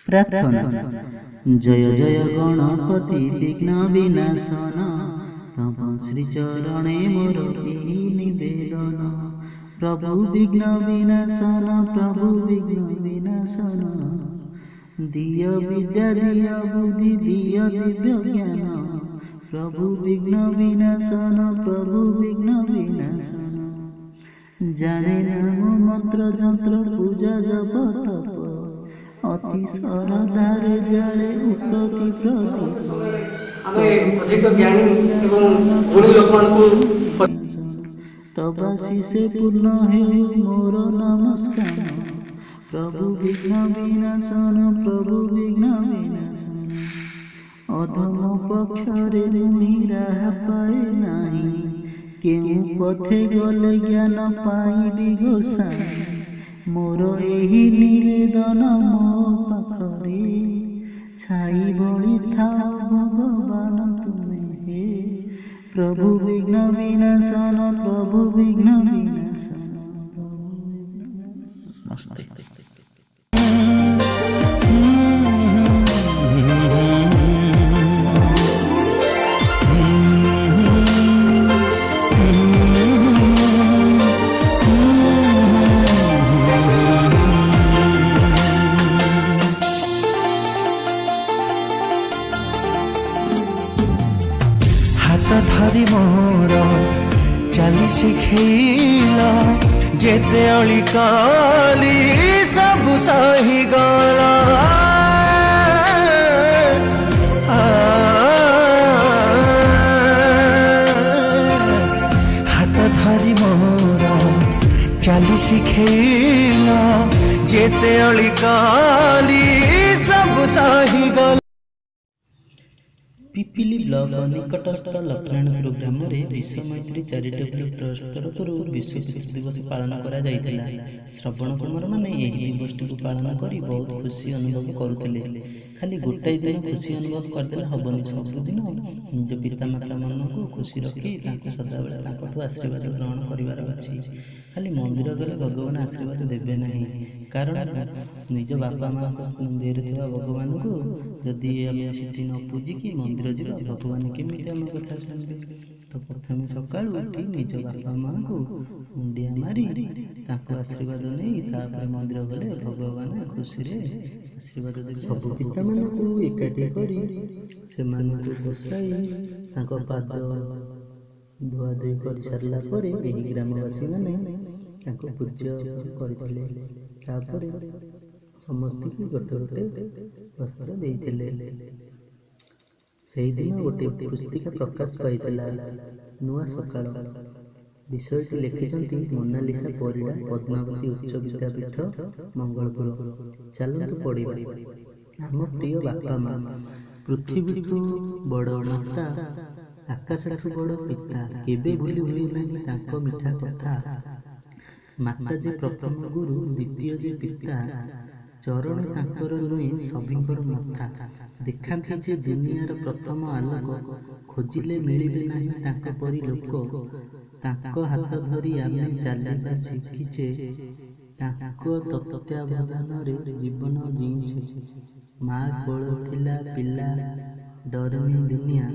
प्रार्थना। जय जय गणपति विघ्न विनाशन, तव श्री चरणे मोर एहि निवेदन। प्रभु विघ्न विनाशन, प्रभु विघ्न विनाशन, दिय विद्या दिय बुद्धि दिय दिव्य ज्ञान। प्रभु विघ्न विनाशन, प्रभु विघ्न विनाशन, जाने नाम मंत्र जंत्र पूजा जप तप, अति श्रद्धारे जाले उक्ति प्रदीप। तब आशीषे पूर्ण हे मोर नमस्कार। प्रभु विघ्न विनाशन, प्रभु विघ्न विनाशन, अधम पक्षरे मुहि राह पाए नाही, केउ पथे गले ज्ञान पाइबि गोसाई। मोर एहि निवेदन मो पाखरे, छाई भଳି थाओ भगवान तुमे हे। प्रभु विघ्न विनाशन, प्रभु विघ्न विनाशन। धरी मोर चली शिखेल, जेते अली काली सब सही गला। हाथ धरी मोर चली शिखेल, जेते अली काली सब सही गला। पिपिली ब्लॉक निकटस्थ लक्ष्मणपुर ग्राम में विश्व मैत्री चैरिटेबल ट्रस्ट तरफ विश्व पितृ दिवस पालन करा जायतिला। श्रवण कुमार माने एही दिवसटी को पालन करी बहुत खुशी अनुभव करुथिले। खाली गोटाई दिन खुशी अनुभव करदेले हबनी, सबुदिन निज पिता माता मन को खुशी रखी तांको सदाबेले तांकठु आशीर्वाद ग्रहण करिवार अछि। खाली मंदिर गले भगवान आशीर्वाद देबे नहीं, कारण निज बापा माँ देहरे थिबा भगवान को जदि आमे सेठी न पूजिकी मंदिर जीवा, भगवान केमिति आम कथा शुणिबे। तो प्रथमे सकाळु उठी निज बापा माँ को मुंडिया मारी तांको आशीर्वाद नहीं, तापर मंदिर गले भगवान खुशी रे आशीर्वाद देबे। सब पिता मानकु एकाठी करी सेमानकु बसाई तांको पाद धुआ धुई करि सारला परे एही ग्रामवासी माने तांको पूज्य करिथिले। तापर समस्त की गोटे गोटे वस्त्र देइथिले। सेही दिन गोटे पुस्तिका प्रकाश पाइथिला, नुआ सकाळ। विषयटी लिखिछन्ति मोनालिसा परिडा, पद्मावती उच्च विद्यापीठ मंगलपुर। चलन्तु पढ़िबा। आम प्रिय बापा माँ, पृथ्वीठु बड़ माता, आकाशठु बड़ पिता, केबे भूली हुए नहीं तांको मिठा कथा। माता जे प्रथम गुरु, द्वितीय जे पिता, चरण तांकर नुहे सभिंकर मथा। देखांती जे दुनियार प्रथम आलोक, खोजिले मिलिबे नाही तांको परि लोक। तांको हाथ धरी आमे चालिबा शिखिछे, तांको तत्त्वावधाନରେ जीवन जीइछे। माँ कोଳ थिला पिला डरेनी दुनिया,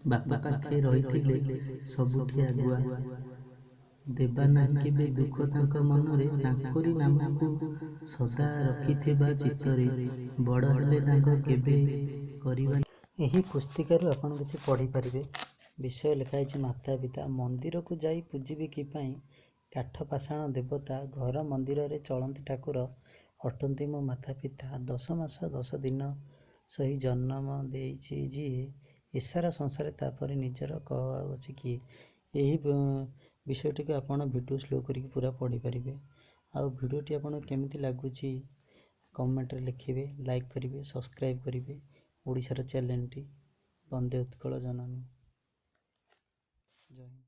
बापा पाखे रहिथिले सबुठी आगुआ। देबा नाही केबे दुख तांको मनरे, तांकोरी नामକୁ सदा रखिथिबा चित्तरे। बड़ हेले तांको केबे करिबा। एही पुस्तिकारू आपण किछि पढ़ी परिबे। विषय लिखाइछि माता पिता। मंदिर को जाई पूजिबे कि पाई, काठ पाषाण देवता घर मंदिर रे चलंती ठाकुर अटंती मो माता पिता। 10 मास 10 दिन सही जन्म देइछि जिए, इसारा संसार तापर निजर कहछि कि। एही विषयटी को आपण वीडियो स्लो करी पूरा पढ़ी परिबे। आ वीडियोटी आपण केमिति लागुछि कमेंट रे लिखिबे, लाइक करिबे, सब्सक्राइब करिबे। ओडिशार चैनल टी वंदे उत्कल जननी। जय।